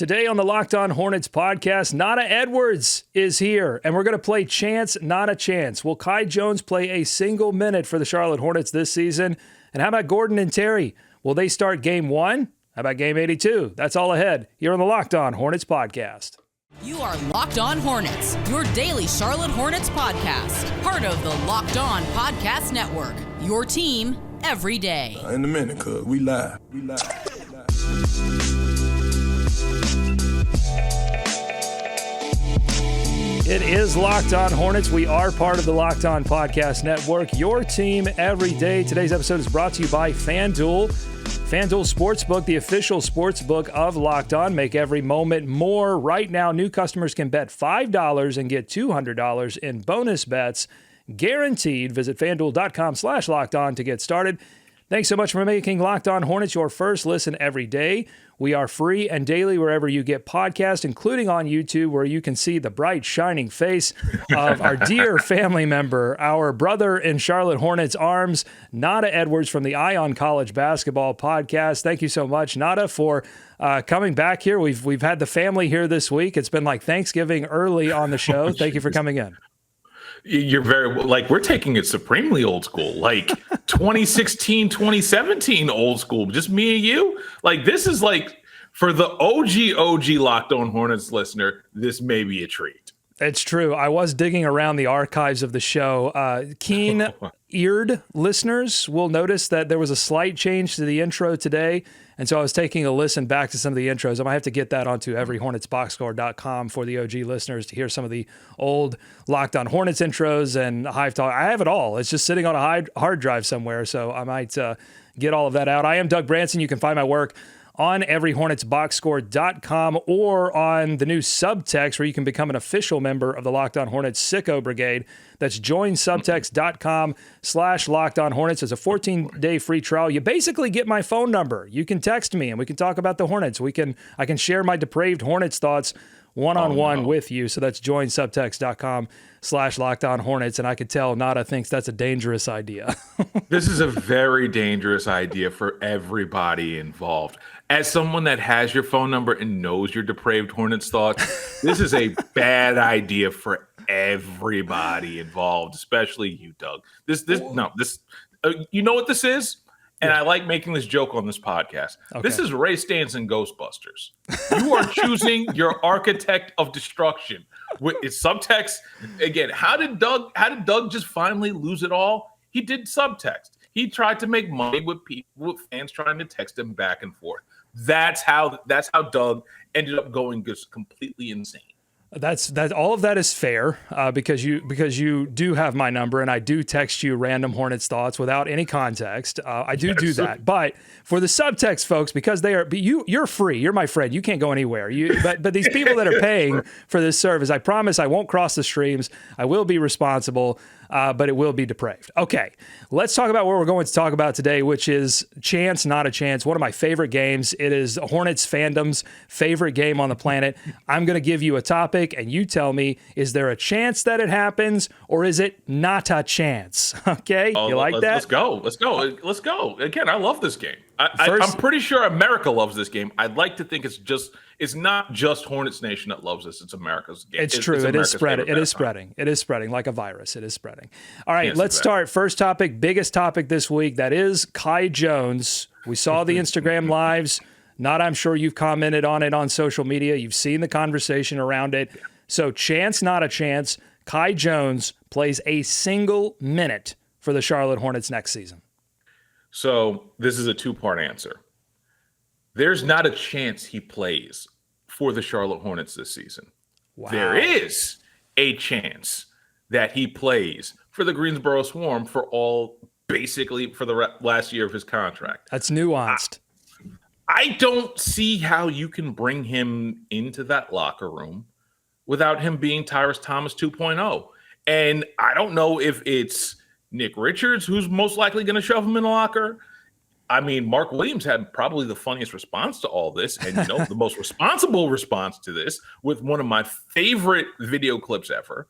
Today on the Locked On Hornets podcast, Nata Edwards is here, and we're going to play Chance, Nata Chance. Will Kai Jones play a single minute for the Charlotte Hornets this season? And how about Gordon and Terry? Will they start game 1? How about game 82? That's all ahead here on the Locked On Hornets podcast. You are Locked On Hornets, your daily Charlotte Hornets podcast. Part of the Locked On Podcast Network, your team every day. In a minute, cuz we live. It is Locked On Hornets. We are part of the Locked On Podcast Network, your team every day. Today's episode is brought to you by FanDuel. FanDuel Sportsbook, the official sportsbook of Locked On. Make every moment more. Right now, new customers can bet $5 and get $200 in bonus bets guaranteed. Visit FanDuel.com/LockedOn to get started. Thanks so much for making Locked On Hornets your first listen every day. We are free and daily wherever you get podcasts, including on YouTube, where you can see the bright, shining face of our dear family member, our brother in Charlotte Hornets arms, Nata Edwards from the Ion College Basketball Podcast. Thank you so much, Nata, for coming back here. We've had the family here this week. It's been like Thanksgiving early on the show. Thank you for coming in. You're very, like, we're taking it supremely old school, like 2016, 2017 old school, just me and you. Like, this is like, for the OG Locked On Hornets listener, this may be a treat. It's true. I was digging around the archives of the show. Keen-eared listeners will notice that there was a slight change to the intro today. And so I was taking a listen back to some of the intros. I might have to get that onto everyhornetsboxscore.com for the OG listeners to hear some of the old Locked On Hornets intros and Hive Talk. I have it all. It's just sitting on a hard drive somewhere, so I might get all of that out. I am Doug Branson. You can find my work on everyhornetsboxscore.com or on the new subtext where you can become an official member of the Locked On Hornets Sicko Brigade. That's joinsubtext.com/LockedOnHornets. It's a 14-day free trial. You basically get my phone number. You can text me and we can talk about the Hornets. I can share my depraved Hornets thoughts one-on-one with you. So that's joinsubtext.com/LockedOnHornets. And I could tell Nata thinks that's a dangerous idea. This is a very dangerous idea for everybody involved. As someone that has your phone number and knows your depraved Hornets thoughts, this is a bad idea for everybody involved, especially you, Doug. You know what this is? And I like making this joke on this podcast. Okay. This is Ray Stantz and Ghostbusters. You are choosing your architect of destruction. It's subtext. Again, how did Doug just finally lose it all? He did subtext. He tried to make money with fans trying to text him back and forth. That's how Doug ended up going just completely insane. That's all of that is fair because you do have my number and I do text you random Hornets thoughts without any context. I do that, but for the subtext folks, because you're free, you're my friend, you can't go anywhere. But these people that are paying for this service, I promise I won't cross the streams. I will be responsible. But it will be depraved. Okay, let's talk about what we're going to talk about today, which is Chance, Nata Chance, one of my favorite games. It is Hornets fandom's favorite game on the planet. I'm going to give you a topic, and you tell me, is there a chance that it happens, or is it Nata Chance? Okay, you like that? Let's go. Again, I love this game. I'm pretty sure America loves this game. I'd like to think it's not just Hornets Nation that loves this. It's America's game. It's true. It is spreading. It is spreading like a virus. It is spreading. All right, let's start. First topic, biggest topic this week. That is Kai Jones. We saw the Instagram lives. I'm sure you've commented on it on social media. You've seen the conversation around it. So Chance, not a chance. Kai Jones plays a single minute for the Charlotte Hornets next season. So this is a two-part answer. There's not a chance he plays for the Charlotte Hornets this season. Wow. There is a chance that he plays for the Greensboro Swarm for the last year of his contract. That's nuanced. I don't see how you can bring him into that locker room without him being Tyrese Thomas 2.0. And I don't know if it's Nick Richards who's most likely going to shove him in the locker. I mean, Mark Williams had probably the funniest response to all this, and the most responsible response to this with one of my favorite video clips ever.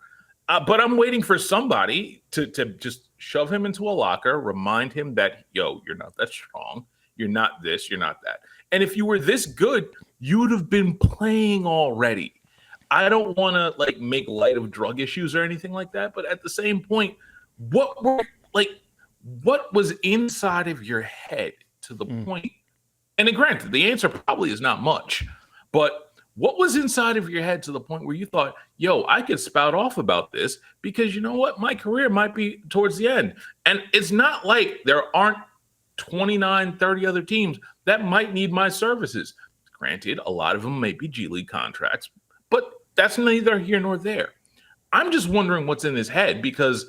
But I'm waiting for somebody to just shove him into a locker, remind him that, you're not that strong. You're not this, you're not that. And if you were this good, you'd have been playing already. I don't want to like make light of drug issues or anything like that, but at the same point, what was inside of your head to the point? And then granted, the answer probably is not much, but what was inside of your head to the point where you thought, yo, I could spout off about this because you know what? My career might be towards the end. And it's not like there aren't 29, 30 other teams that might need my services. Granted, a lot of them may be G League contracts, but that's neither here nor there. I'm just wondering what's in his head because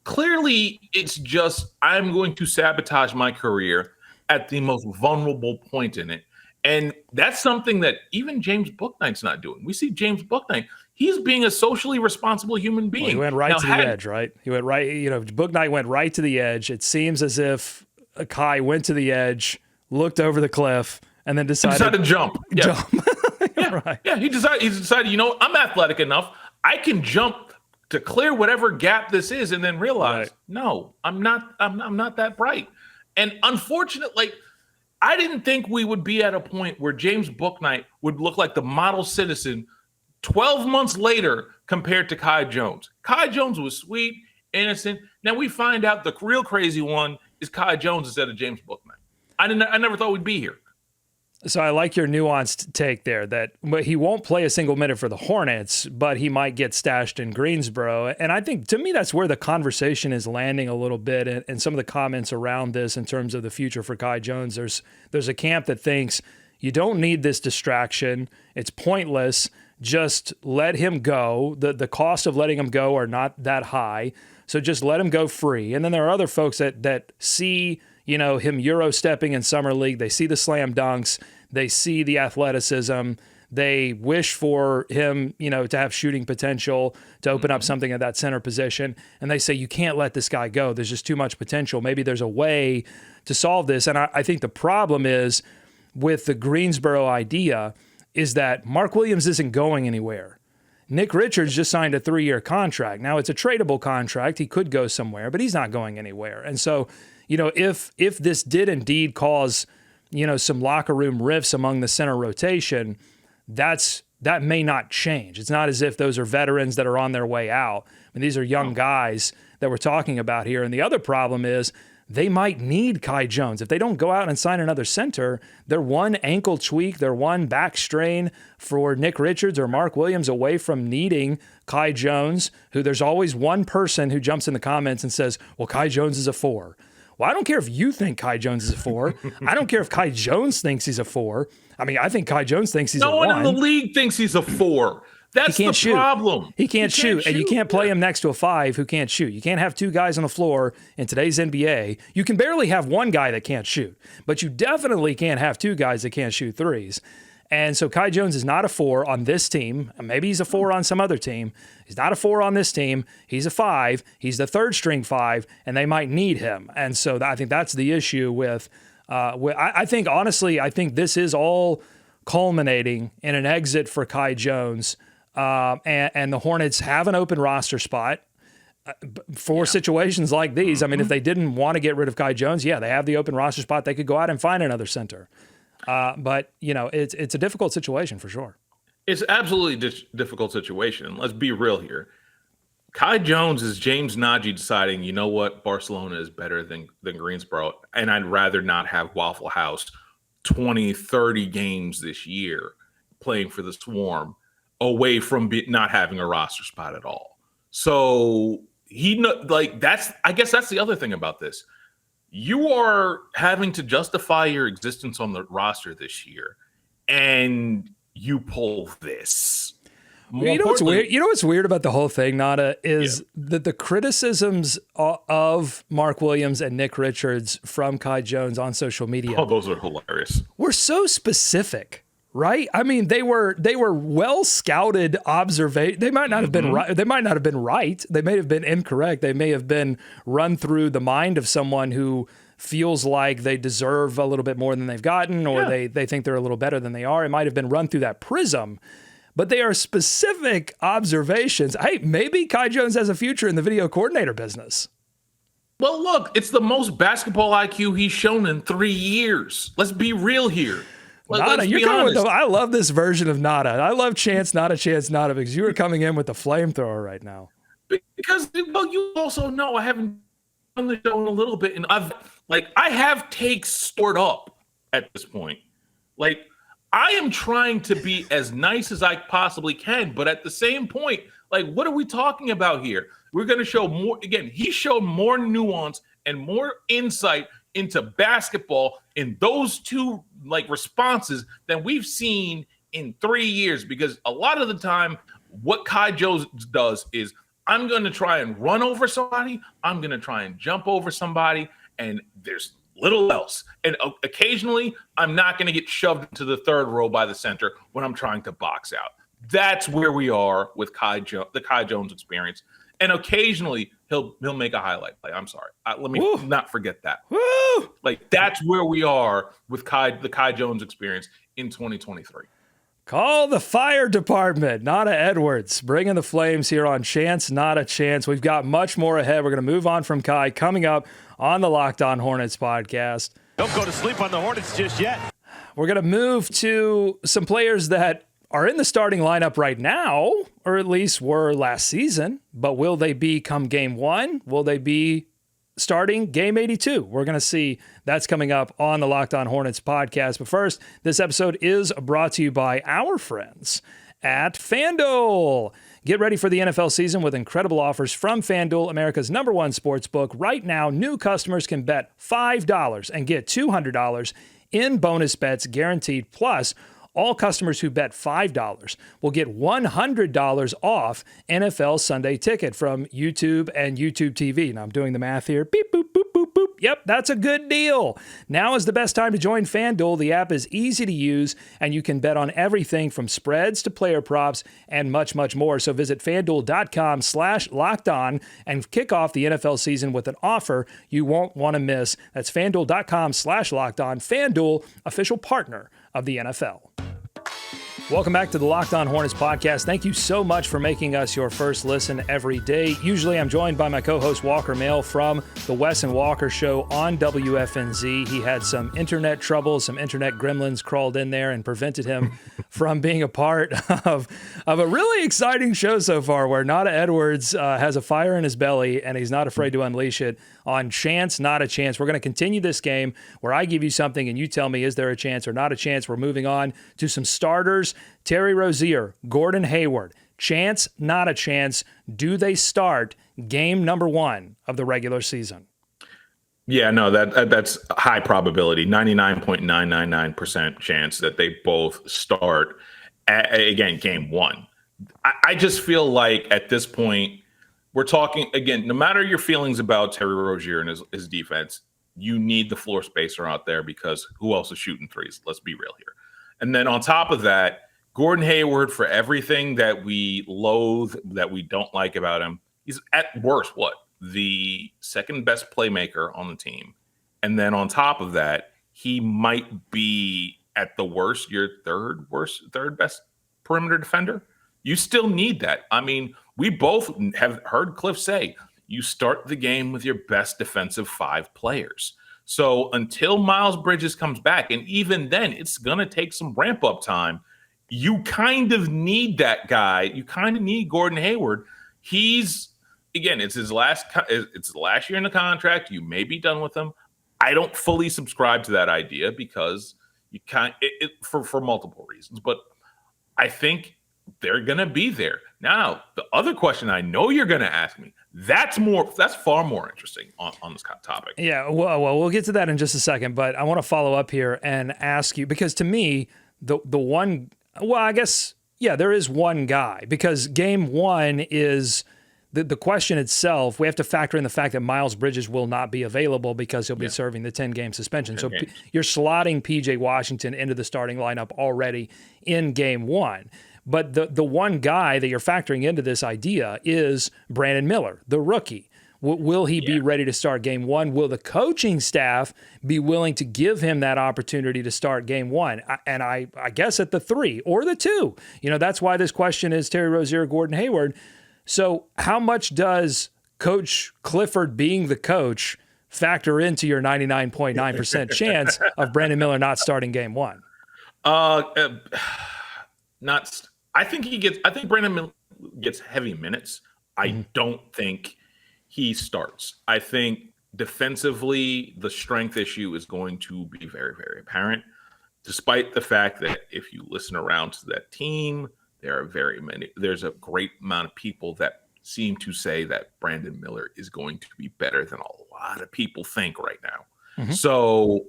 clearly it's just I'm going to sabotage my career at the most vulnerable point in it. And that's something that even James Bouknight's not doing. We see James Bouknight. He's being a socially responsible human being. Well, he went right to the edge, right? He went right. Bouknight went right to the edge. It seems as if Kai went to the edge, looked over the cliff, and then decided to jump. Yeah. Jump. Right. Yeah, he decided, I'm athletic enough. I can jump to clear whatever gap this is and then realize, no, I'm not that bright. And unfortunately, I didn't think we would be at a point where James Bouknight would look like the model citizen 12 months later compared to Kai Jones. Kai Jones was sweet, innocent. Now we find out the real crazy one is Kai Jones instead of James Bouknight. I never thought we'd be here. So I like your nuanced take there that he won't play a single minute for the Hornets, but he might get stashed in Greensboro. And I think, to me, that's where the conversation is landing a little bit. And some of the comments around this in terms of the future for Kai Jones, there's a camp that thinks you don't need this distraction. It's pointless. Just let him go. The cost of letting him go are not that high. So just let him go free. And then there are other folks that see him Euro stepping in summer league. They see the slam dunks. They see the athleticism. They wish for him, to have shooting potential, to open up something at that center position. And they say, you can't let this guy go. There's just too much potential. Maybe there's a way to solve this. And I think the problem is with the Greensboro idea is that Mark Williams isn't going anywhere. Nick Richards just signed a 3-year contract. Now, it's a tradable contract. He could go somewhere, but he's not going anywhere. And so, if this did indeed cause, some locker room rifts among the center rotation, that may not change. It's not as if those are veterans that are on their way out. I mean, these are young guys that we're talking about here. And the other problem is they might need Kai Jones. If they don't go out and sign another center, they're one ankle tweak, they're one back strain for Nick Richards or Mark Williams away from needing Kai Jones, who there's always one person who jumps in the comments and says, well, Kai Jones is a 4. Well, I don't care if you think Kai Jones is a 4. I don't care if Kai Jones thinks he's a 4. I mean, I think Kai Jones thinks he's a 1. No one in the league thinks he's a 4. That's the problem. He can't shoot, and you can't play him next to a 5 who can't shoot. You can't have 2 guys on the floor in today's NBA. You can barely have 1 guy that can't shoot, but you definitely can't have 2 guys that can't shoot threes. And so Kai Jones is not a 4 on this team. Maybe he's a 4 on some other team. He's not a 4 on this team. He's a 5. He's the 3rd string 5, and they might need him. And so I think that's the issue with I think, honestly, I think this is all culminating in an exit for Kai Jones. And the Hornets have an open roster spot for situations like these. I mean, if they didn't want to get rid of Kai Jones, they have the open roster spot. They could go out and find another center. But it's a difficult situation for sure. It's absolutely difficult situation. And let's be real here. Kai Jones is James Nagy deciding, you know what, Barcelona is better than Greensboro, and I'd rather not have Waffle House 20, 30 games this year playing for the Swarm away from not having a roster spot at all. So I guess that's the other thing about this. You are having to justify your existence on the roster this year, and you pull this. What's weird? What's weird about the whole thing, Nata, is that the criticisms of Mark Williams and Nick Richards from Kai Jones on social media. Oh, those are hilarious. Were so specific. Right? I mean, they were well scouted observation. They might not have been right. They might not have been right. They may have been incorrect. They may have been run through the mind of someone who feels like they deserve a little bit more than they've gotten, or they think they're a little better than they are. It might have been run through that prism, but they are specific observations. Hey, maybe Kai Jones has a future in the video coordinator business. Well, look, it's the most basketball IQ he's shown in 3 years. Let's be real here. Nata, you're coming with I love this version of Nata. I love Chance, Nata Chance, Nata, because you were coming in with the flamethrower right now. Because, well, you also know I haven't done the show in a little bit, and I have takes stored up at this point. Like, I am trying to be as nice as I possibly can, but at the same point, like, what are we talking about here? We're going to show more. Again, he showed more nuance and more insight into basketball in those two responses than we've seen in 3 years. Because a lot of the time, what Kai Jones does is, I'm going to try and run over somebody. I'm going to try and jump over somebody, and there's little else. And occasionally, I'm not going to get shoved into the third row by the center when I'm trying to box out. That's where we are with the Kai Jones experience. And occasionally, he'll make a highlight play. I'm sorry. Let me not forget that. Woo! That's where we are with the Kai Jones experience in 2023. Call the fire department. Nata Edwards bringing the flames here on Chance, Nata Chance. We've got much more ahead. We're going to move on from Kai coming up on the Locked On Hornets podcast. Don't go to sleep on the Hornets just yet. We're going to move to some players that are in the starting lineup right now, or at least were last season, but will they be come game one? Will they be starting game 82? We're going to see. That's coming up on the Locked On Hornets podcast. But first, this episode is brought to you by our friends at FanDuel. Get ready for the NFL season with incredible offers from FanDuel, America's #1 sports book. Right now, new customers can bet $5 and get $200 in bonus bets guaranteed. Plus, all customers who bet $5 will get $100 off NFL Sunday Ticket from YouTube and YouTube TV. Now I'm doing the math here. Beep, boop, boop, boop, boop. Yep, that's a good deal. Now is the best time to join FanDuel. The app is easy to use, and you can bet on everything from spreads to player props and much, much more. So visit FanDuel.com/lockedon and kick off the NFL season with an offer you won't want to miss. That's FanDuel.com/lockedon. FanDuel, official partner of the NFL. Welcome back to the Locked On Hornets podcast. Thank you so much for making us your first listen every day. Usually I'm joined by my co-host Walker Mail from the Wes and Walker show on WFNZ. He had some internet trouble, some internet gremlins crawled in there and prevented him from being a part of a really exciting show so far, where Nata Edwards has a fire in his belly and he's not afraid to unleash it on Chance, Not a Chance. We're going to continue this game where I give you something and you tell me, is there a chance or not a chance? We're moving on to some starters. Terry Rozier, Gordon Hayward, chance, not a chance. Do they start game number 1 of the regular season? Yeah, no, that's high probability, 99.999% chance that they both start again, game 1. I just feel like at this point, we're talking, again, no matter your feelings about Terry Rozier and his defense, you need the floor spacer out there because who else is shooting threes? Let's be real here. And then on top of that, Gordon Hayward, for everything that we loathe, that we don't like about him, he's at worst, the second best playmaker on the team. And then on top of that, he might be at the worst, your third best perimeter defender. You still need that. I mean, we both have heard Cliff say, you start the game with your best defensive 5 players. So until Miles Bridges comes back, and even then, it's going to take some ramp-up time, you kind of need that guy. You kind of need Gordon Hayward. It's his last year in the contract. You may be done with him. I don't fully subscribe to that idea because you can't for multiple reasons. But I think they're going to be there. Now, the other question I know you're going to ask me, that's far more interesting on this topic. Yeah, well, we'll get to that in just a second, but I want to follow up here and ask you, because to me, the one, well, I guess, yeah, there is one guy, because game 1 is the question itself. We have to factor in the fact that Miles Bridges will not be available because he'll be serving the 10-game suspension. So you're slotting PJ Washington into the starting lineup already in game 1. But the one guy that you're factoring into this idea is Brandon Miller, the rookie. Will he be ready to start game 1? Will the coaching staff be willing to give him that opportunity to start game 1? And I guess at the 3 or the 2. That's why this question is Terry Rozier, Gordon Hayward. So how much does Coach Clifford being the coach factor into your 99.9% chance of Brandon Miller not starting game 1? Uh, uh, not. I think he gets. I think Brandon Miller gets heavy minutes. I don't think he starts. I think defensively, the strength issue is going to be very, very apparent. Despite the fact that if you listen around to that team, there's a great amount of people that seem to say that Brandon Miller is going to be better than a lot of people think right now. So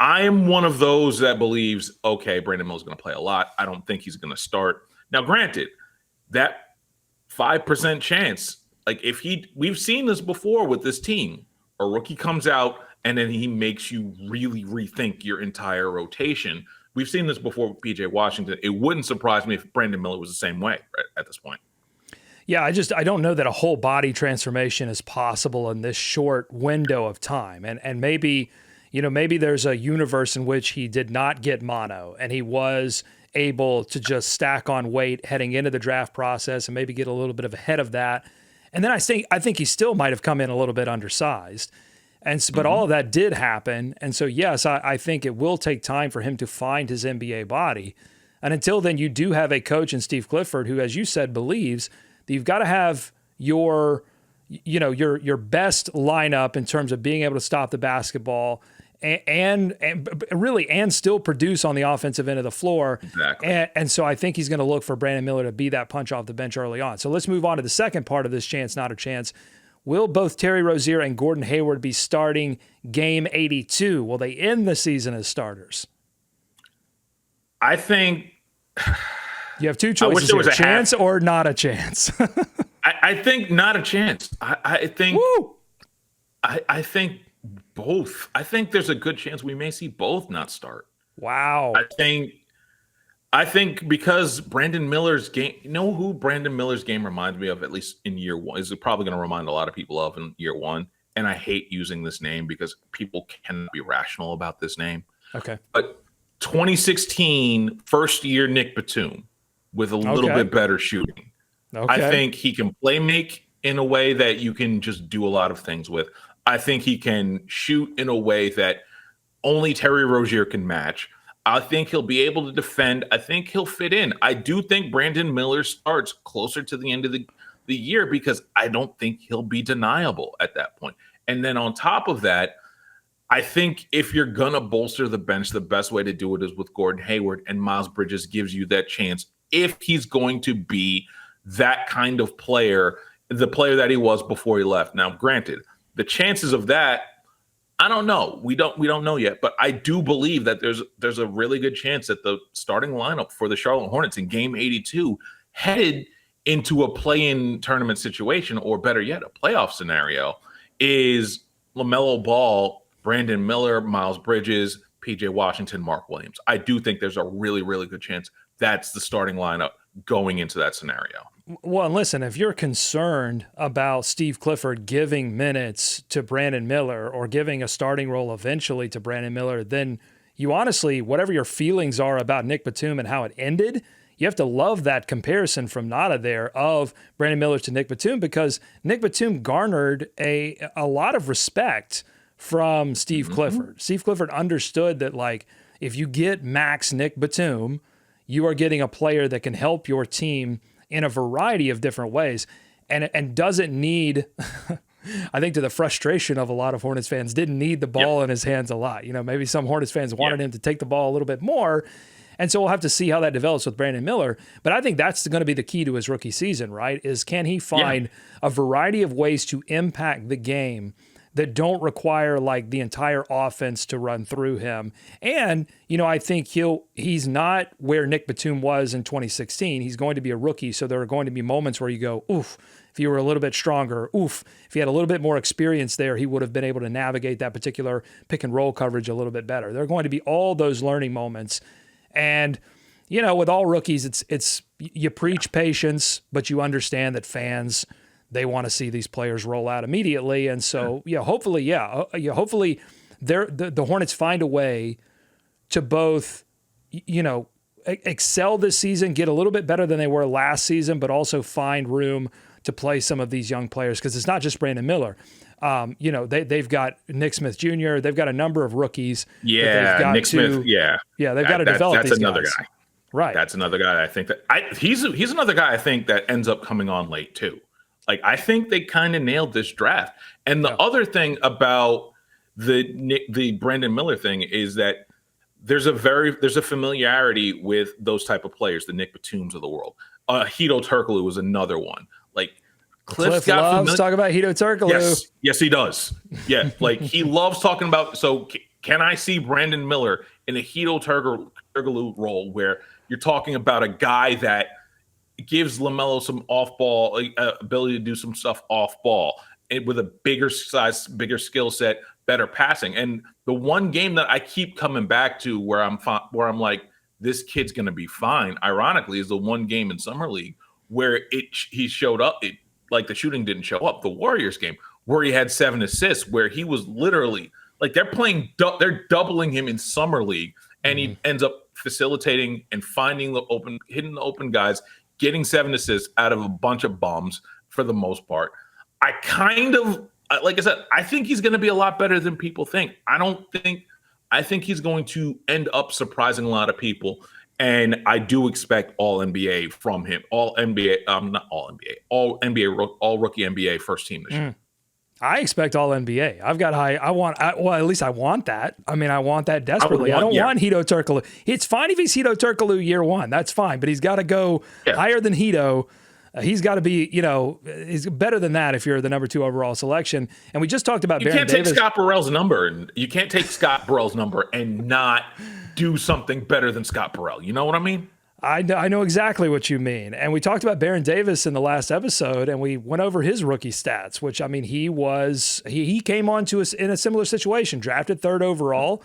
I am one of those that believes, okay, Brandon Miller's going to play a lot. I don't think he's going to start. Now, granted, that 5% chance, like we've seen this before with this team. A rookie comes out and then he makes you really rethink your entire rotation. We've seen this before with PJ Washington. It wouldn't surprise me if Brandon Miller was the same way at this point. Yeah, I don't know that a whole body transformation is possible in this short window of time. And maybe, maybe there's a universe in which he did not get mono and he was able to just stack on weight heading into the draft process and maybe get a little bit ahead of that. And then I think he still might have come in a little bit undersized. But all of that did happen. And so, yes, I think it will take time for him to find his NBA body. And until then, you do have a coach in Steve Clifford who, as you said, believes that you've got to have your best lineup in terms of being able to stop the basketball and still produce on the offensive end of the floor. Exactly. And so I think he's going to look for Brandon Miller to be that punch off the bench early on. So let's move on to the second part of this chance, not a chance. Will both Terry Rozier and Gordon Hayward be starting game 82? Will they end the season as starters? I think you have two choices. I wish there was a chance or not a chance. I think not a chance. I think Woo! I think both. I think there's a good chance we may see both not start. Wow. I think because Brandon Miller's game, who Brandon Miller's game reminds me of, at least in year one, is probably going to remind a lot of people of in year one. And I hate using this name because people cannot be rational about this name. Okay. But 2016, first year Nick Batum with a little bit better shooting. Okay. I think he can play make in a way that you can just do a lot of things with. I think he can shoot in a way that only Terry Rozier can match. I think he'll be able to defend. I think he'll fit in. I do think Brandon Miller starts closer to the end of the year because I don't think he'll be deniable at that point. And then on top of that, I think if you're going to bolster the bench, the best way to do it is with Gordon Hayward, and Miles Bridges gives you that chance if he's going to be that kind of player, the player that he was before he left. Now, granted, the chances of that, I don't know. We don't know yet, but I do believe that there's a really good chance that the starting lineup for the Charlotte Hornets in game 82 headed into a play-in tournament situation, or better yet, a playoff scenario, is LaMelo Ball, Brandon Miller, Miles Bridges, PJ Washington, Mark Williams. I do think there's a really, really good chance that's the starting lineup going into that scenario. Well, listen, if you're concerned about Steve Clifford giving minutes to Brandon Miller or giving a starting role eventually to Brandon Miller, then you honestly, whatever your feelings are about Nick Batum and how it ended, you have to love that comparison from Nata there of Brandon Miller to Nick Batum, because Nick Batum garnered a lot of respect from Steve Clifford. Steve Clifford understood that, like, if you get max Nick Batum, you are getting a player that can help your team in a variety of different ways, and doesn't need, I think to the frustration of a lot of Hornets fans, didn't need the ball in his hands a lot. Maybe some Hornets fans wanted him to take the ball a little bit more, and so we'll have to see how that develops with Brandon Miller. But I think that's going to be the key to his rookie season, right? Is can he find a variety of ways to impact the game that don't require like the entire offense to run through him. And, I think he's not where Nick Batum was in 2016. He's going to be a rookie, so there are going to be moments where you go, oof, if he were a little bit stronger, oof, if he had a little bit more experience there, he would have been able to navigate that particular pick and roll coverage a little bit better. There are going to be all those learning moments. And, with all rookies, it's you preach patience, but you understand that fans, they want to see these players roll out immediately. And so, hopefully the Hornets find a way to both, excel this season, get a little bit better than they were last season, but also find room to play some of these young players, because it's not just Brandon Miller. They've got Nick Smith Jr. They've got a number of rookies. Yeah, Nick Smith. Yeah, they've got to develop these guys. That's another guy. Right. That's another guy. I think that he's another guy I think that ends up coming on late too. Like, I think they kind of nailed this draft. And the other thing about the Brandon Miller thing is that there's a familiarity with those type of players, the Nick Batums of the world. Hedo Turkoglu was another one. Like, Cliff loves talking about Hedo Turkoglu. Yes, he does. Yeah, like, he loves talking about. So can I see Brandon Miller in a Hedo Turkoglu role where you're talking about a guy that gives LaMelo some off-ball ability to do some stuff off-ball, and with a bigger size, bigger skill set, better passing. And the one game that I keep coming back to where I'm like, this kid's going to be fine, ironically, is the one game in Summer League where he showed up. Like, the shooting didn't show up. The Warriors game where he had 7 assists, where he was literally like, they're doubling him in Summer League, and he ends up facilitating and hitting the open guys, getting 7 assists out of a bunch of bums for the most part. I think he's going to be a lot better than people think. I think he's going to end up surprising a lot of people. And I do expect all NBA from him, all rookie NBA first team this year. I expect all NBA. I've got high. At least I want that. I mean, I want that desperately. I don't want Hedo Turkoglu. It's fine if he's Hedo Turkoglu year one. That's fine. But he's got to go higher than Hedo. He's got to be, he's better than that if you're the number 2 overall selection. And we just talked about Baron Davis. You can't take Scott Burrell's number, and you can't take Scott Burrell's number and not do something better than Scott Burrell. You know what I mean? I know exactly what you mean. And we talked about Baron Davis in the last episode, and we went over his rookie stats, which, I mean, he came on to us in a similar situation, drafted 3rd overall.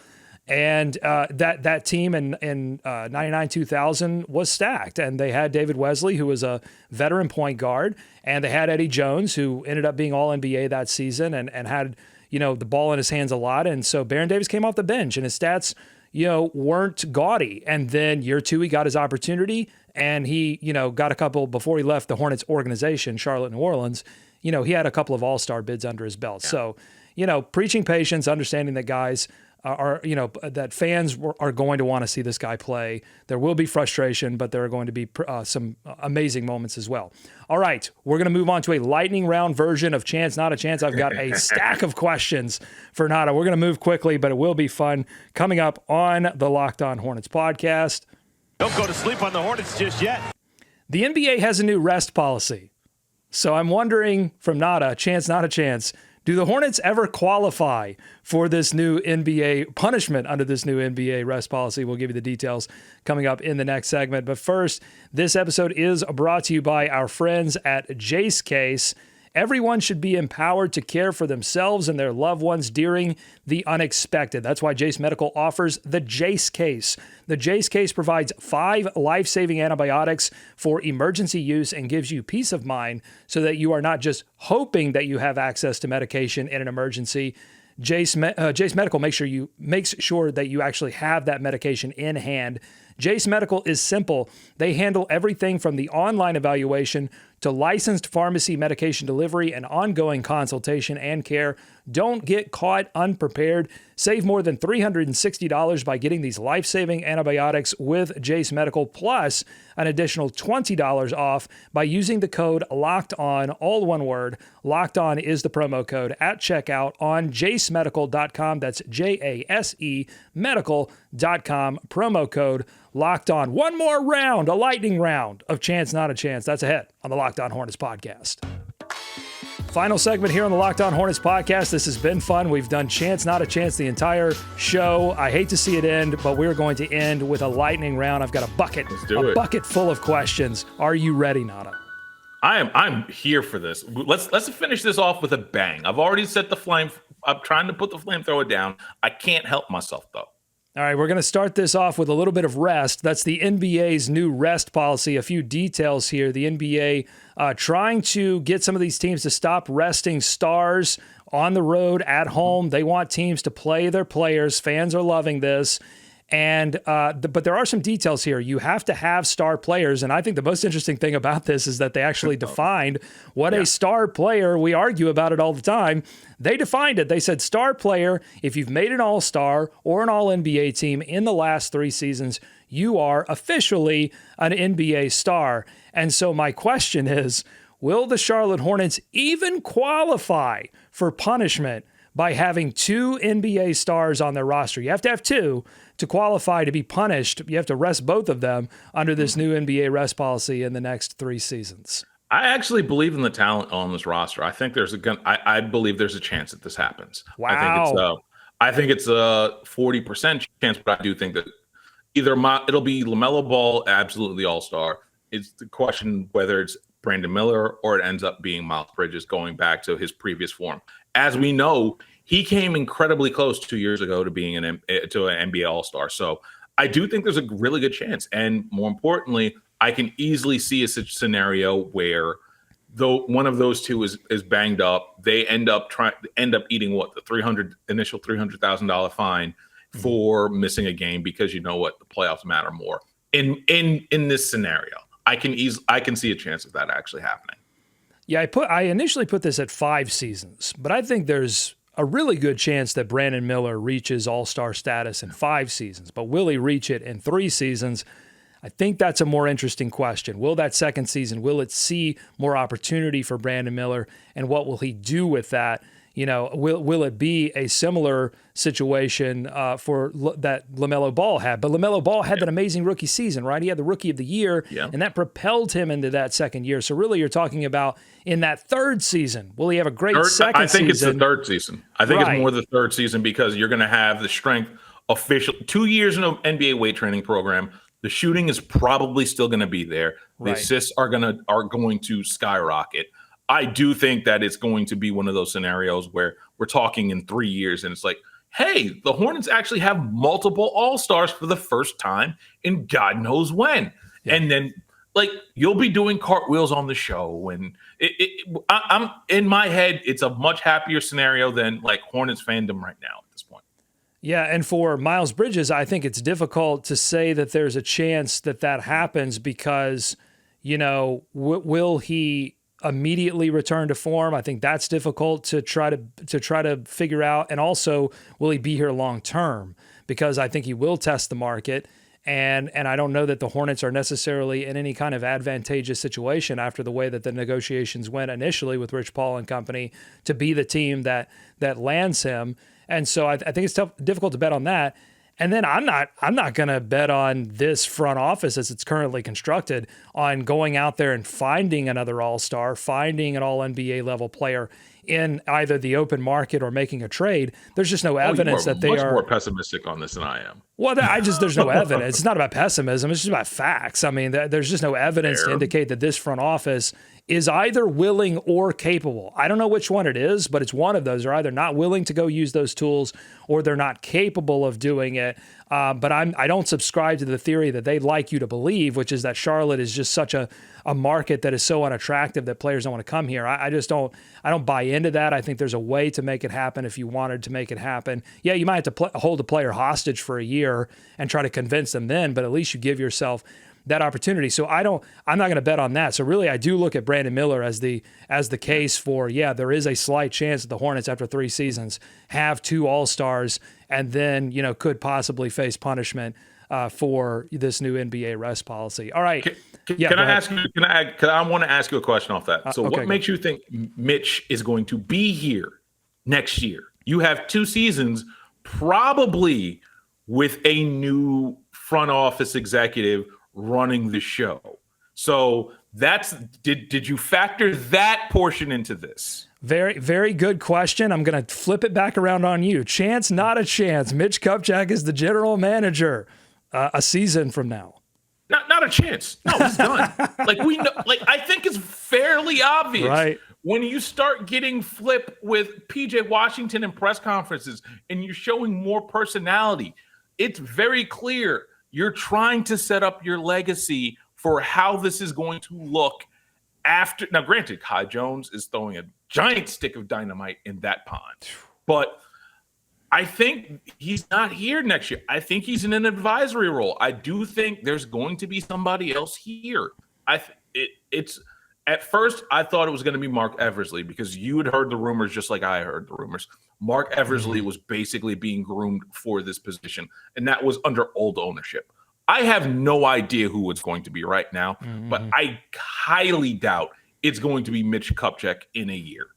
And that team in 99-2000 was stacked. And they had David Wesley, who was a veteran point guard. And they had Eddie Jones, who ended up being All-NBA that season and had, the ball in his hands a lot. And so Baron Davis came off the bench, and his stats, weren't gaudy. And then year 2, he got his opportunity. And he, got a couple before he left the Hornets organization, Charlotte, New Orleans. He had a couple of all-star bids under his belt. Yeah. So, preaching patience, understanding that guys that fans are going to want to see this guy play. There will be frustration, but there are going to be some amazing moments as well. All right, we're going to move on to a lightning round version of Chance, Not a Chance. I've got a stack of questions for Nata. We're going to move quickly, but it will be fun. Coming up on the Locked On Hornets podcast. Don't go to sleep on the Hornets just yet. The NBA has a new rest policy. So I'm wondering from Nata, Chance, Not a Chance, do the Hornets ever qualify for this new NBA punishment under this new NBA rest policy? We'll give you the details coming up in the next segment. But first, this episode is brought to you by our friends at Jace Case. Everyone should be empowered to care for themselves and their loved ones during the unexpected. That's why Jace Medical offers the Jace Case. The Jace Case provides 5 life-saving antibiotics for emergency use and gives you peace of mind so that you are not just hoping that you have access to medication in an emergency. Jace Medical makes sure that you actually have that medication in hand. Jace Medical is simple. They handle everything from the online evaluation to licensed pharmacy medication delivery and ongoing consultation and care. Don't get caught unprepared. Save more than $360 by getting these life-saving antibiotics with Jace Medical, plus an additional $20 off by using the code LOCKEDON, all one word. Locked On is the promo code at checkout on jacemedical.com. That's JASE medical.com. Promo code Locked On. One more round, a lightning round of Chance, Not a Chance. That's ahead on the Locked On Hornets podcast. Final segment here on the Locked On Hornets podcast. This has been fun. We've done Chance, Not a Chance the entire show. I hate to see it end, but we're going to end with a lightning round. I've got a bucket full of questions. Are you ready, Nata? I'm here for this. Let's finish this off with a bang. I've already set the flame. I'm trying to put the flamethrower down. I can't help myself though. All right, we're going to start this off with a little bit of rest. That's the NBA's new rest policy. A few details here. The NBA trying to get some of these teams to stop resting stars on the road, at home. They want teams to play their players. Fans are loving this. But there are some details here. You have to have star players. And I think the most interesting thing about this is that they actually defined what a star player, we argue about it all the time. They defined it. They said star player, if you've made an all-star or an all-NBA team in the last 3 seasons, you are officially an NBA star. And so my question is, will the Charlotte Hornets even qualify for punishment by having 2 NBA stars on their roster? You have to have 2 to qualify to be punished. You have to rest both of them under this new NBA rest policy in the next 3 seasons. I actually believe in the talent on this roster. I think I believe there's a chance that this happens. Wow. I think it's a 40% chance, but I do think that it'll be LaMelo Ball, absolutely all-star. It's the question whether it's Brandon Miller or it ends up being Miles Bridges going back to his previous form. As we know, he came incredibly close 2 years ago to being an NBA All-Star. So I do think there's a really good chance. And more importantly, I can easily see a scenario where though one of those two is banged up, they end up eating the initial $300,000 fine for missing a game, because you know what, the playoffs matter more. In this scenario, I can see a chance of that actually happening. Yeah, I initially put this at 5 seasons, but I think there's a really good chance that Brandon Miller reaches all-star status in 5 seasons. But will he reach it in 3 seasons? I think that's a more interesting question. Will that second season, will it see more opportunity for Brandon Miller, and what will he do with that? You know, will it be a similar situation that LaMelo Ball had? But LaMelo Ball had that amazing rookie season, right? He had the Rookie of the Year, and that propelled him into that second year. So really, you're talking about in that 3rd season, will he have a great second season? I think it's the 3rd season. I think it's more the 3rd season, because you're going to have the strength official 2 years in an NBA weight training program. The shooting is probably still going to be there. The assists are going to skyrocket. I do think that it's going to be one of those scenarios where we're talking in 3 years and it's like, hey, the Hornets actually have multiple all-stars for the first time in God knows when. Yeah. And then, you'll be doing cartwheels on the show. And I'm in my head, it's a much happier scenario than Hornets fandom right now at this point. Yeah, and for Miles Bridges, I think it's difficult to say that there's a chance that happens, because, will he immediately return to form? I think that's difficult to try to figure out. And also, will he be here long term? Because I think he will test the market, and I don't know that the Hornets are necessarily in any kind of advantageous situation after the way that the negotiations went initially with Rich Paul and company to be the team that lands him. And so I think it's difficult to bet on that. And then I'm not going to bet on this front office as it's currently constructed on going out there and finding another all-star, finding an all-NBA level player in either the open market or making a trade. There's just no evidence that they are much more pessimistic on this than I am. Well, there's no evidence. It's not about pessimism. It's just about facts. I mean, there's just no evidence to indicate that this front office is either willing or capable. I don't know which one it is, but it's one of those. They're either not willing to go use those tools or they're not capable of doing it. But I don't subscribe to the theory that they'd like you to believe, which is that Charlotte is just such a market that is so unattractive that players don't want to come here. I don't buy into that. I think there's a way to make it happen if you wanted to make it happen. Yeah, you might have to hold a player hostage for a year and try to convince them then, but at least you give yourself that opportunity. So I'm not going to bet on that. So really, I do look at Brandon Miller as the case for, there is a slight chance that the Hornets after 3 seasons have 2 all-stars and then, could possibly face punishment for this new NBA rest policy. All right. I want to ask you a question off that. So what makes you think Mitch is going to be here next year? You have 2 seasons probably with a new front office executive running the show. So did you factor that portion into this? Very, very good question. I'm going to flip it back around on you. Chance, not a chance. Mitch Kupchak is the general manager a season from now. Not a chance. No, he's done. We know. I think it's fairly obvious. Right. When you start getting flip with PJ Washington in press conferences and you're showing more personality, it's very clear you're trying to set up your legacy for how this is going to look after. Now, granted, Kai Jones is throwing a giant stick of dynamite in that pond, but I think he's not here next year. I think he's in an advisory role. I do think there's going to be somebody else here. It's at first I thought it was going to be Mark Eversley because you had heard the rumors just like I heard the rumors. Mark Eversley was basically being groomed for this position, and that was under old ownership. I have no idea who it's going to be right now, but I highly doubt it's going to be Mitch Kupchak in a year.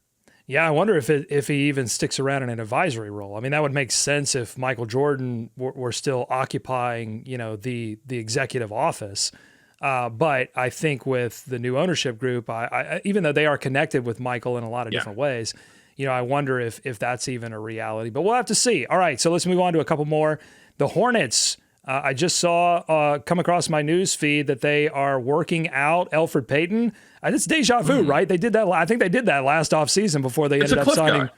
Yeah, I wonder if he even sticks around in an advisory role. I mean, that would make sense if Michael Jordan were still occupying, the executive office. But I think with the new ownership group, I even though they are connected with Michael in a lot of different ways, I wonder if that's even a reality. But we'll have to see. All right, so let's move on to a couple more. The Hornets. I just saw come across my news feed that they are working out Elfrid Payton. It's deja vu, right? They did that. I think they did that last offseason before they ended up signing.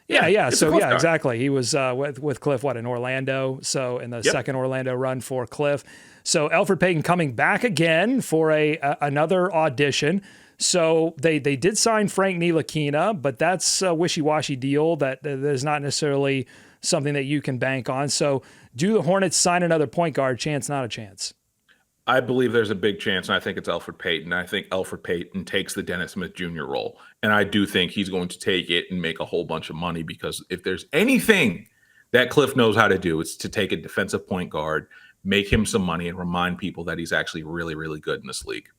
Guy. Yeah. So exactly. He was with Cliff in Orlando. So in the second Orlando run for Cliff. So Elfrid Payton coming back again for another audition. So they did sign Frank Ntilikina, but that's a wishy-washy deal that is not necessarily something that you can bank on. So do the Hornets sign another point guard? Chance, not a chance. I believe there's a big chance, and I think it's Elfrid Payton. I think Elfrid Payton takes the Dennis Smith Jr. role, and I do think he's going to take it and make a whole bunch of money because if there's anything that Cliff knows how to do, it's to take a defensive point guard, make him some money, and remind people that he's actually really, really good in this league.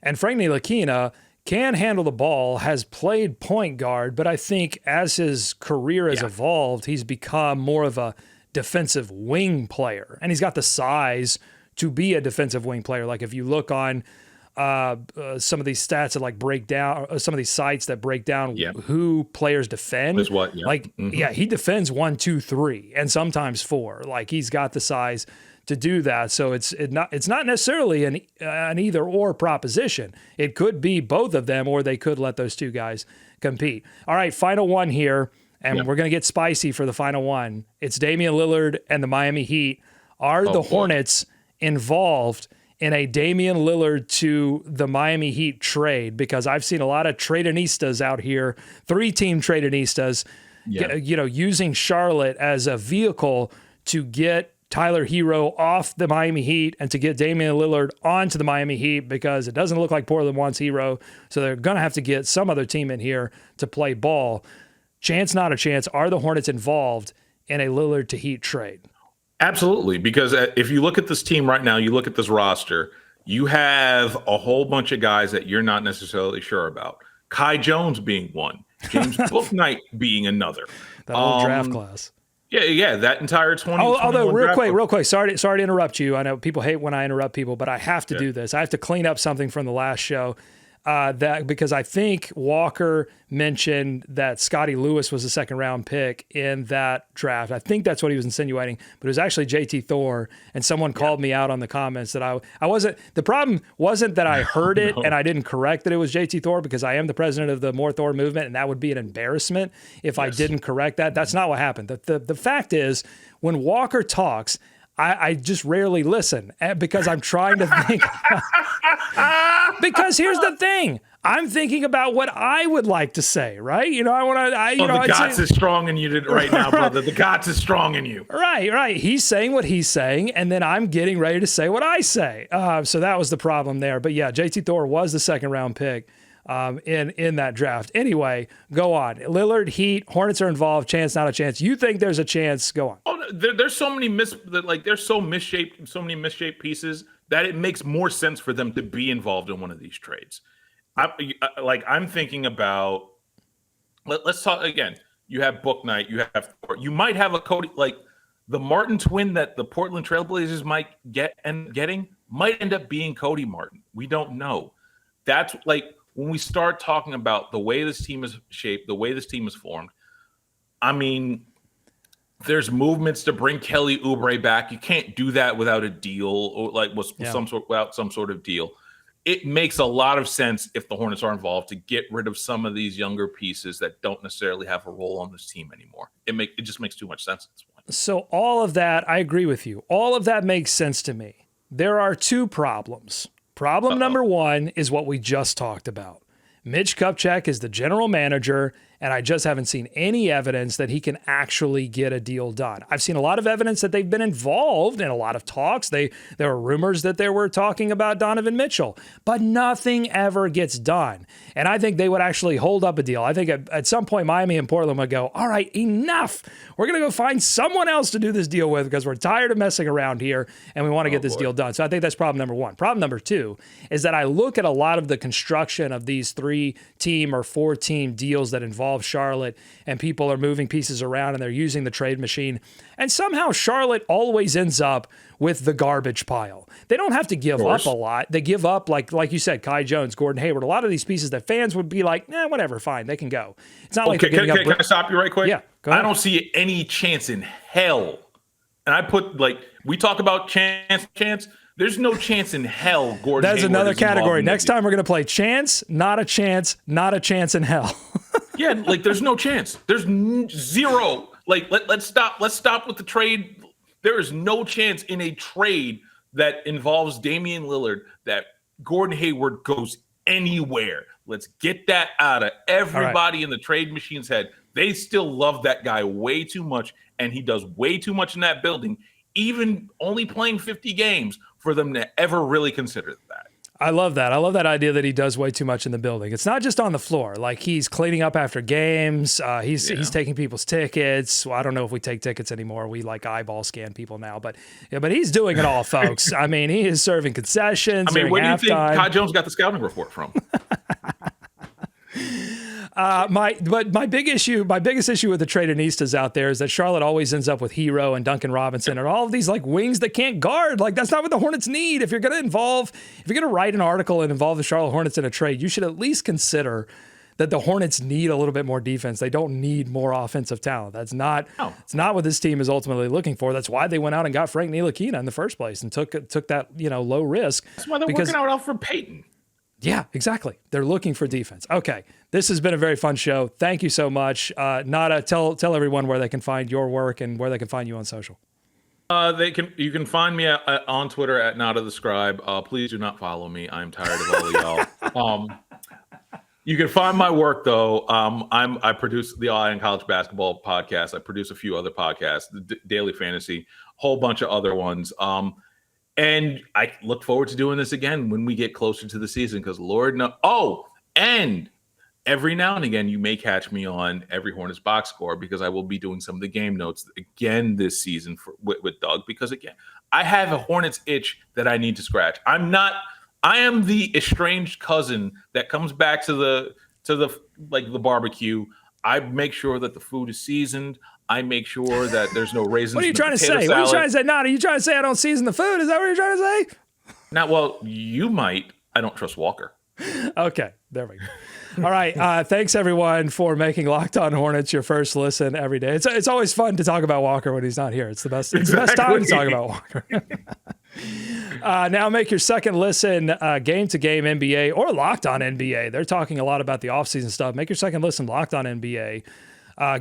And Frank Ntilikina can handle the ball, has played point guard, but I think as his career has evolved, he's become more of a defensive wing player, and he's got the size to be a defensive wing player. Like if you look on some of these stats that break down some of these sites that break down who players defend, he defends 1, 2, 3, and sometimes 4. Like he's got the size to do that. So it's not necessarily an either or proposition. It could be both of them, or they could let those two guys compete. All right, final one here, and we're going to get spicy for the final one. It's Damian Lillard and the Miami Heat. Are the Hornets involved in a Damian Lillard to the Miami Heat trade? Because I've seen a lot of tradeanistas out here, 3-team tradeanistas, using Charlotte as a vehicle to get Tyler Hero off the Miami Heat and to get Damian Lillard onto the Miami Heat, because it doesn't look like Portland wants Hero. So they're going to have to get some other team in here to play ball. Chance, not a chance. Are the Hornets involved in a Lillard to Heat trade? Absolutely, because if you look at this team right now, you look at this roster, you have a whole bunch of guys that you're not necessarily sure about. Kai Jones being one, James Bouknight being another. That whole draft class. Yeah, that entire 20. Although, real quick, sorry to interrupt you. I know people hate when I interrupt people, but I have to do this. I have to clean up something from the last show. Because I think Walker mentioned that Scotty Lewis was a second-round pick in that draft. I think that's what he was insinuating, but it was actually JT Thor, and someone called me out on the comments that I wasn't. The problem wasn't that I heard it and I didn't correct that it was JT Thor, because I am the president of the More Thor movement, and that would be an embarrassment if I didn't correct that. That's not what happened. The fact is, when Walker talks, I just rarely listen because I'm trying to think. Because here's the thing. I'm thinking about what I would like to say, right? I want to, the gods is strong in you right now, brother. The gods is strong in you. Right. He's saying what he's saying, and then I'm getting ready to say what I say. So that was the problem there. But yeah, JT Thor was the second-round pick in that draft. Anyway, go on. Lillard, Heat, Hornets are involved. Chance, not a chance. You think there's a chance? Go on. Oh, there's so many there's so many misshaped pieces that it makes more sense for them to be involved in one of these trades. I'm thinking about. Let's talk again. You have Bouknight. You have. You might have a Cody, the Martin twin that the Portland Trailblazers might might end up being Cody Martin. We don't know. That's when we start talking about the way this team is shaped, the way this team is formed. I mean, there's movements to bring Kelly Oubre back. You can't do that without a deal or without some sort of deal. It makes a lot of sense if the Hornets are involved to get rid of some of these younger pieces that don't necessarily have a role on this team anymore. It just makes too much sense at this point. So all of that, I agree with you. All of that makes sense to me. There are two problems. Problem number one is what we just talked about. Mitch Kupchak is the general manager, and I just haven't seen any evidence that he can actually get a deal done. I've seen a lot of evidence that they've been involved in a lot of talks. There were rumors that they were talking about Donovan Mitchell, but nothing ever gets done. And I think they would actually hold up a deal. I think at some point, Miami and Portland would go, all right, enough. We're going to go find someone else to do this deal with because we're tired of messing around here and we want to get this deal done. So I think that's problem number one. Problem number two is that I look at a lot of the construction of these 3-team or 4-team deals that involve Charlotte, and people are moving pieces around and they're using the trade machine. And somehow Charlotte always ends up with the garbage pile. They don't have to give up a lot. They give up, like you said, Kai Jones, Gordon Hayward, a lot of these pieces that fans would be like, whatever, fine, they can go. It's not like they're giving up. Can I stop you right quick? Yeah, go ahead. I don't see any chance in hell. And I put, we talk about chance. There's no chance in hell Gordon That's Hayward another is category. involved in Next time we're going to play chance, not a chance in hell. Yeah, there's no chance. There's zero. Let's stop with the trade. There is no chance in a trade that involves Damian Lillard that Gordon Hayward goes anywhere. Let's get that out of everybody in the trade machine's head. They still love that guy way too much, and he does way too much in that building, even only playing 50 games, for them to ever really consider that. I love that. I love that idea that he does way too much in the building. It's not just on the floor. Like, he's cleaning up after games. He's taking people's tickets. Well, I don't know if we take tickets anymore. We eyeball scan people now, but he's doing it all, folks. I mean, he is serving concessions. Where do you think halftime. Kai Jones got the scouting report from? My biggest issue with the Tradenistas out there is that Charlotte always ends up with Hero and Duncan Robinson and all of these wings that can't guard. That's not what the Hornets need. If you're going to write an article and involve the Charlotte Hornets in a trade, you should at least consider that the Hornets need a little bit more defense. They don't need more offensive talent. It's not what this team is ultimately looking for. That's why they went out and got Frank Ntilikina in the first place and took that low risk. That's why they're working out for Peyton. Yeah, exactly. They're looking for defense. Okay, this has been a very fun show. Thank you so much. Nata, tell everyone where they can find your work and where they can find you on social. You can find me on Twitter at Nata the Scribe. Please do not follow me. I'm tired of all of y'all. You can find my work though. I produce the Eye on College Basketball podcast. I produce a few other podcasts, the Daily Fantasy, a whole bunch of other ones. And I look forward to doing this again when we get closer to the season, because Lord knows. Oh, and every now and again, you may catch me on Every Hornets Boxscore, because I will be doing some of the game notes again this season with Doug, because again, I have a Hornets itch that I need to scratch. I am the estranged cousin that comes back to the barbecue. I make sure that the food is seasoned. I make sure that there's no raisins. What are you trying to say? Salad. What are you trying to say? Nata, are you trying to say I don't season the food? Is that what you're trying to say? Now, well, you might. I don't trust Walker. Okay, there we go. All right. Thanks, everyone, for making Locked On Hornets your first listen every day. It's always fun to talk about Walker when he's not here. It's the best. It's the best time to talk about Walker. Now make your second listen game-to-game NBA or Locked On NBA. They're talking a lot about the offseason stuff. Make your second listen Locked On NBA.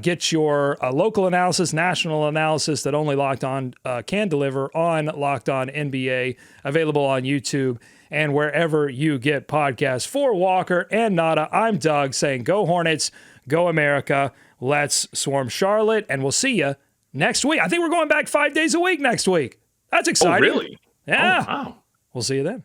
Get your local analysis, national analysis that only Locked On can deliver on Locked On NBA, available on YouTube and wherever you get podcasts. For Walker and Nata, I'm Doug saying go Hornets, go America, let's swarm Charlotte, and we'll see you next week. I think we're going back 5 days a week next week. That's exciting. Oh, really? Yeah. Oh, wow. We'll see you then.